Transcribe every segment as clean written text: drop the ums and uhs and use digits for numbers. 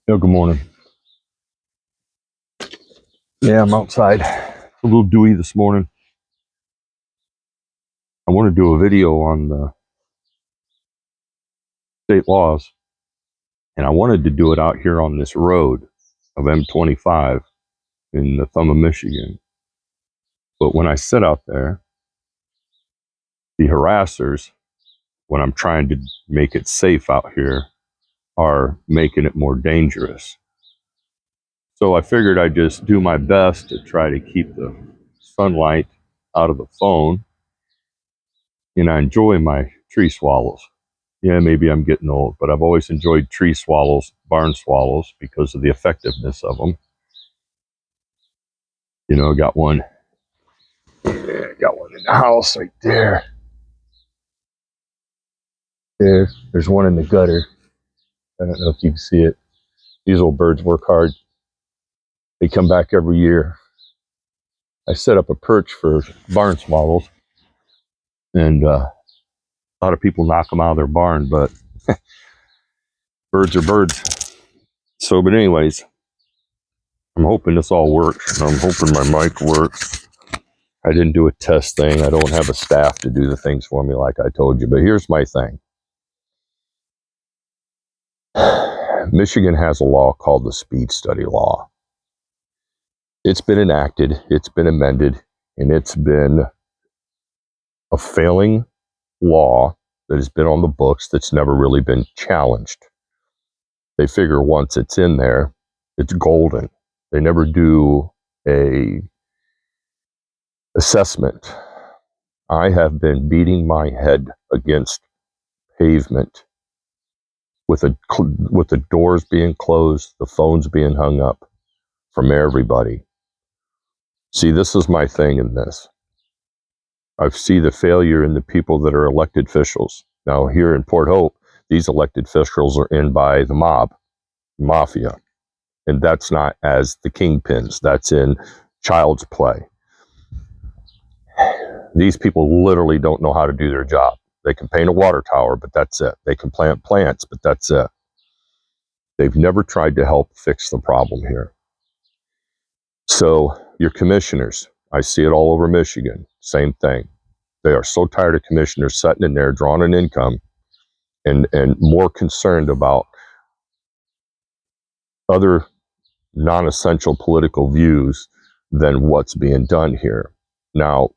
Yo, good morning. Yeah, I'm outside. A little dewy this morning. I want to do a video on the state laws, and I wanted to do it out here on this road of M25 in the thumb of Michigan. But when I sit out there, the harassers, when I'm trying to make it safe out here, are making it more dangerous. So I figured I'd just do my best to try to keep the sunlight out of the phone, and I enjoy my tree swallows. Yeah, maybe I'm getting old, but I've always enjoyed tree swallows, barn swallows, because of the effectiveness of them. You know, got one in the house right there. There's one in the gutter. I don't know if you can see it. These old birds work hard. They come back every year. I set up a perch for barn swallows, and a lot of people knock them out of their barn, but birds are birds. So, but anyways, I'm hoping this all works. I'm hoping my mic works. I didn't do a test thing. I don't have a staff to do the things for me like I told you. But here's my thing. Michigan has a law called the speed study law. It's been enacted, it's been amended, and it's been a failing law that has been on the books that's never really been challenged. They figure once it's in there, it's golden. They never do a assessment. I have been beating my head against pavement with the doors being closed, the phones being hung up from everybody. See, this is my thing in this. I see the failure in the people that are elected officials. Now, here in Port Hope, these elected officials are in by the mob, mafia, and that's not as the kingpins. That's in child's play. These people literally don't know how to do their job. They can paint a water tower, but that's it. They can plant plants, but that's it. They've never tried to help fix the problem here. So your commissioners, I see it all over Michigan, same thing. They are so tired of commissioners sitting in there drawing an income and more concerned about other non-essential political views than what's being done here. Now,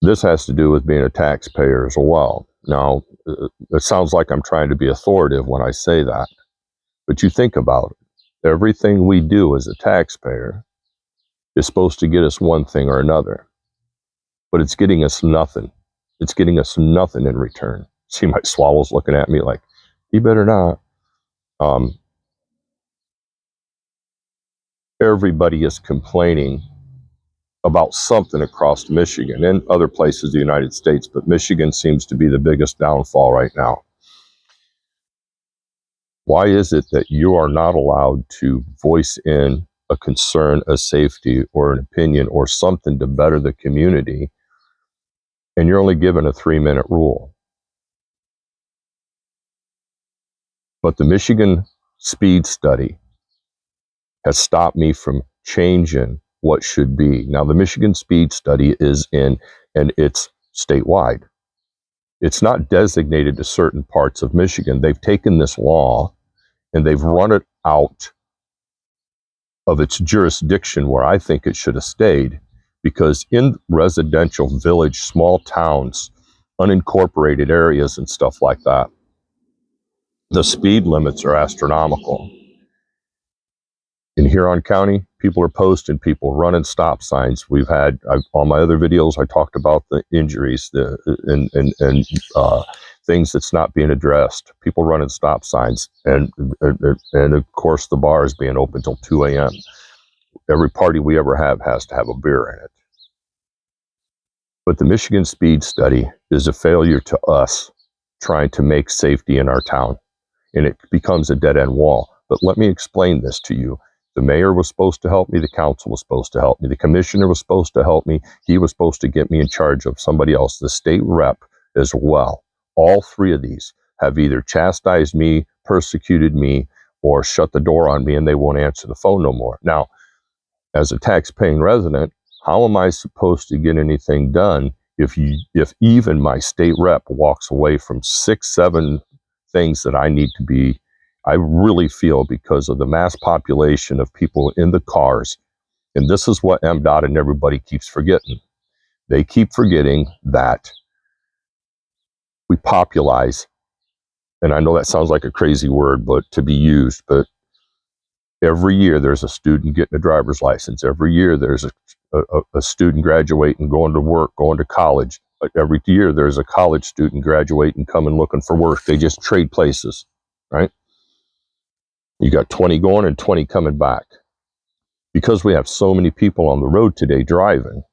this has to do with being a taxpayer as well. Now, it sounds like I'm trying to be authoritative when I say that, but you think about it. Everything we do as a taxpayer is supposed to get us one thing or another, but it's getting us nothing. It's getting us nothing in return. See, my swallows looking at me like, you better not. Everybody is complaining about something across Michigan and other places in the United States, but Michigan seems to be the biggest downfall right now. Why is it that you are not allowed to voice in a concern, a safety, or an opinion, or something to better the community, and you're only given a 3-minute rule? But the Michigan speed study has stopped me from changing what should be. Now, the Michigan speed study is in, and it's statewide. It's not designated to certain parts of Michigan. They've taken this law and they've run it out of its jurisdiction where I think it should have stayed, because in residential village, small towns, unincorporated areas and stuff like that, the speed limits are astronomical. In Huron County, people are posting, people running stop signs. We've had, on my other videos, I talked about the injuries and things that's not being addressed. People running stop signs, and of course the bar is being open till 2 a.m. Every party we ever have has to have a beer in it. But the Michigan Speed Study is a failure to us trying to make safety in our town, and it becomes a dead-end wall. But let me explain this to you. The mayor was supposed to help me. The council was supposed to help me. The commissioner was supposed to help me. He was supposed to get me in charge of somebody else. The state rep as well. All three of these have either chastised me, persecuted me, or shut the door on me and they won't answer the phone no more. Now, as a tax-paying resident, how am I supposed to get anything done if even my state rep walks away from 6, 7 things that I need to be? I really feel, because of the mass population of people in the cars, and this is what MDOT and everybody keeps forgetting. They keep forgetting that we populize, and I know that sounds like a crazy word, but to be used, but every year there's a student getting a driver's license. Every year there's a student graduating, going to work, going to college. Every year there's a college student graduating, coming looking for work. They just trade places, right? You got 20 going and 20 coming back. Because we have so many people on the road today driving,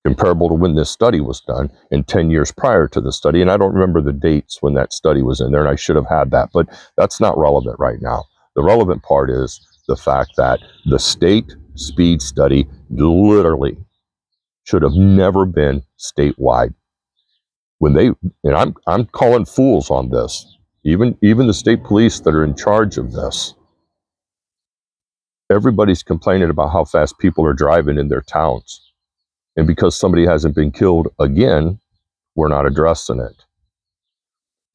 comparable to when this study was done and 10 years prior to the study. And I don't remember the dates when that study was in there, and I should have had that, but that's not relevant right now. The relevant part is the fact that the state speed study literally should have never been statewide. When they, and I'm calling fools on this, even the state police that are in charge of this. Everybody's complaining about how fast people are driving in their towns. And because somebody hasn't been killed again, we're not addressing it.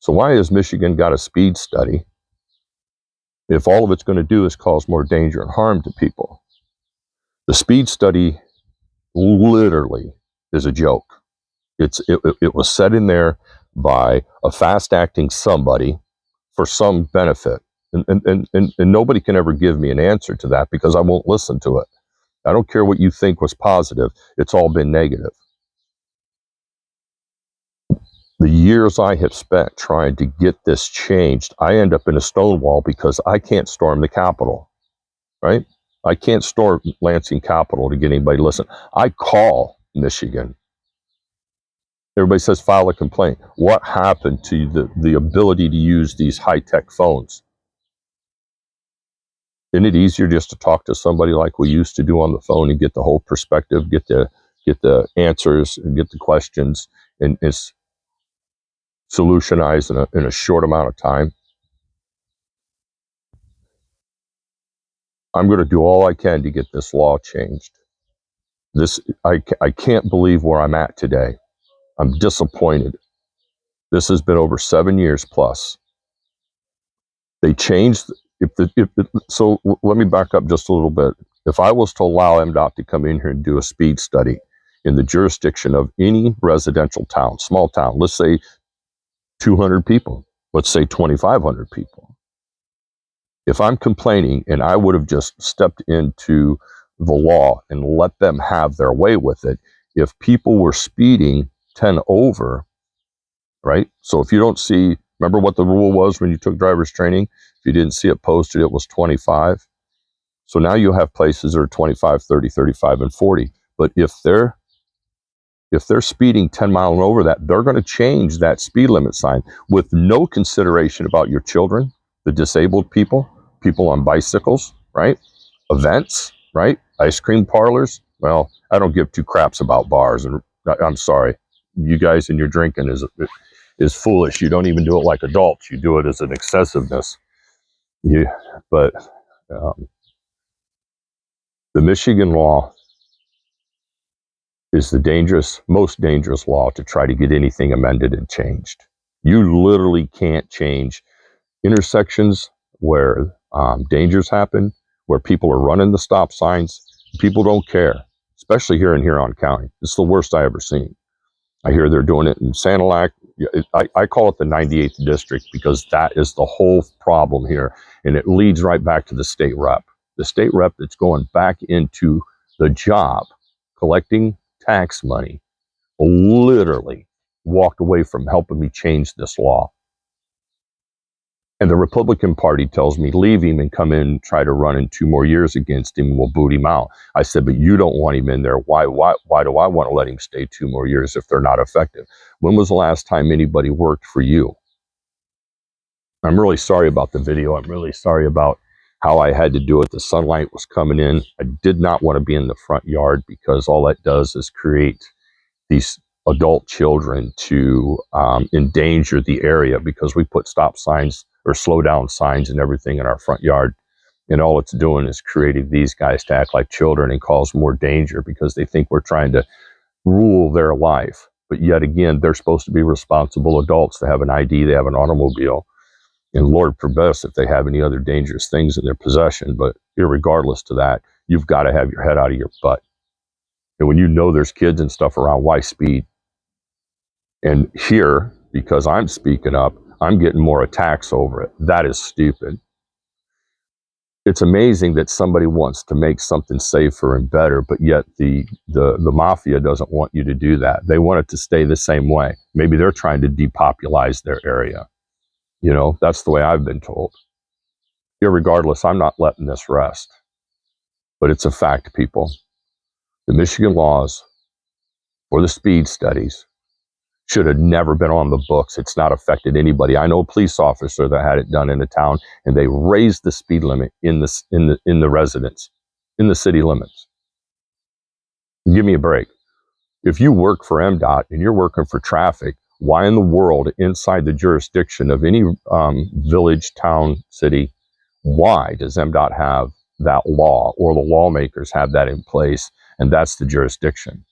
So why has Michigan got a speed study if all of it's going to do is cause more danger and harm to people? The speed study literally is a joke. It was set in there by a fast-acting somebody for some benefit. And nobody can ever give me an answer to that, because I won't listen to it. I don't care what you think was positive. It's all been negative. The years I have spent trying to get this changed, I end up in a stonewall because I can't storm the Capitol, right? I can't storm Lansing Capitol to get anybody to listen. I call Michigan. Everybody says file a complaint. What happened to the ability to use these high-tech phones? Isn't it easier just to talk to somebody like we used to do on the phone and get the whole perspective, get the answers, and get the questions, and it's solutionized in a short amount of time? I'm going to do all I can to get this law changed. I can't believe where I'm at today. I'm disappointed. This has been over 7 years plus. They changed. So let me back up just a little bit. If I was to allow MDOT to come in here and do a speed study in the jurisdiction of any residential town, small town, let's say 200 people, let's say 2,500 people. If I'm complaining and I would have just stepped into the law and let them have their way with it, if people were speeding 10 over, right? So if you don't see, remember what the rule was when you took driver's training? If you didn't see it posted, it was 25. So now you have places that are 25, 30, 35, and 40. But if they're speeding 10 miles over that, they're going to change that speed limit sign with no consideration about your children, the disabled people, people on bicycles, right? Events, right? Ice cream parlors. Well, I don't give two craps about bars, and I'm sorry. You guys and your drinking is foolish. You don't even do it like adults. You do it as an excessiveness. But the Michigan law is the most dangerous law to try to get anything amended and changed. You literally can't change intersections where dangers happen, where people are running the stop signs. People don't care, especially here in Huron County. It's the worst I ever seen. I hear they're doing it in Sanilac. I call it the 98th district because that is the whole problem here. And it leads right back to the state rep. The state rep that's going back into the job, collecting tax money, literally walked away from helping me change this law. And the Republican Party tells me, leave him and come in and try to run in 2 more years against him and we'll boot him out. I said, but you don't want him in there. Why do I want to let him stay 2 more years if they're not effective? When was the last time anybody worked for you? I'm really sorry about the video. I'm really sorry about how I had to do it. The sunlight was coming in. I did not want to be in the front yard because all that does is create these adult children to endanger the area because we put stop signs or slow down signs and everything in our front yard. And all it's doing is creating these guys to act like children and cause more danger because they think we're trying to rule their life. But yet again, they're supposed to be responsible adults. They have an ID, they have an automobile. And Lord forbid if they have any other dangerous things in their possession. But irregardless to that, you've got to have your head out of your butt. And when you know there's kids and stuff around, why speed? And here, because I'm speaking up, I'm getting more attacks over it. That is stupid. It's amazing that somebody wants to make something safer and better, but yet the mafia doesn't want you to do that. They want it to stay the same way. Maybe they're trying to depopulize their area. You know, that's the way I've been told. Irregardless, I'm not letting this rest. But it's a fact, people. The Michigan laws for the speed studies should have never been on the books. It's not affected anybody. I know a police officer that had it done in a town, and they raised the speed limit in the residence, in the city limits. Give me a break. If you work for MDOT and you're working for traffic, why in the world, inside the jurisdiction of any village, town, city, why does MDOT have that law, or the lawmakers have that in place, and that's the jurisdiction?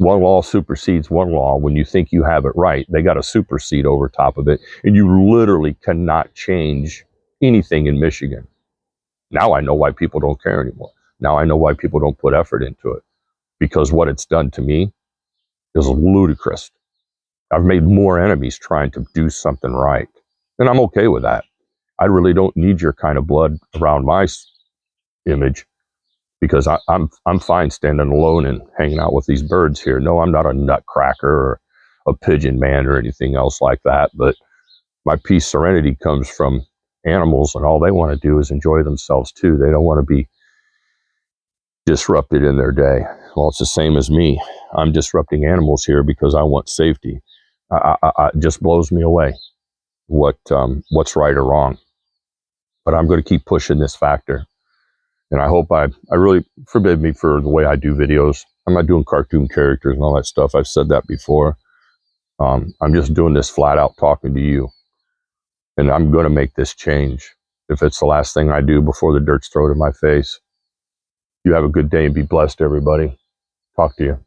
One law supersedes one law. When you think you have it right, they got to supersede over top of it, and you literally cannot change anything in Michigan. Now I know why people don't care anymore. Now I know why people don't put effort into it, because what it's done to me is ludicrous. I've made more enemies trying to do something right, and I'm okay with that. I really don't need your kind of blood around my image, because I'm fine standing alone and hanging out with these birds here. No, I'm not a nutcracker or a pigeon man or anything else like that, but my peace, serenity comes from animals, and all they want to do is enjoy themselves too. They don't want to be disrupted in their day. Well, it's the same as me. I'm disrupting animals here because I want safety. It just blows me away what's right or wrong. But I'm going to keep pushing this factor. And I hope I really, forbid me for the way I do videos. I'm not doing cartoon characters and all that stuff. I've said that before. I'm just doing this flat out talking to you. And I'm going to make this change if it's the last thing I do before the dirt's thrown in my face. You have a good day and be blessed, everybody. Talk to you.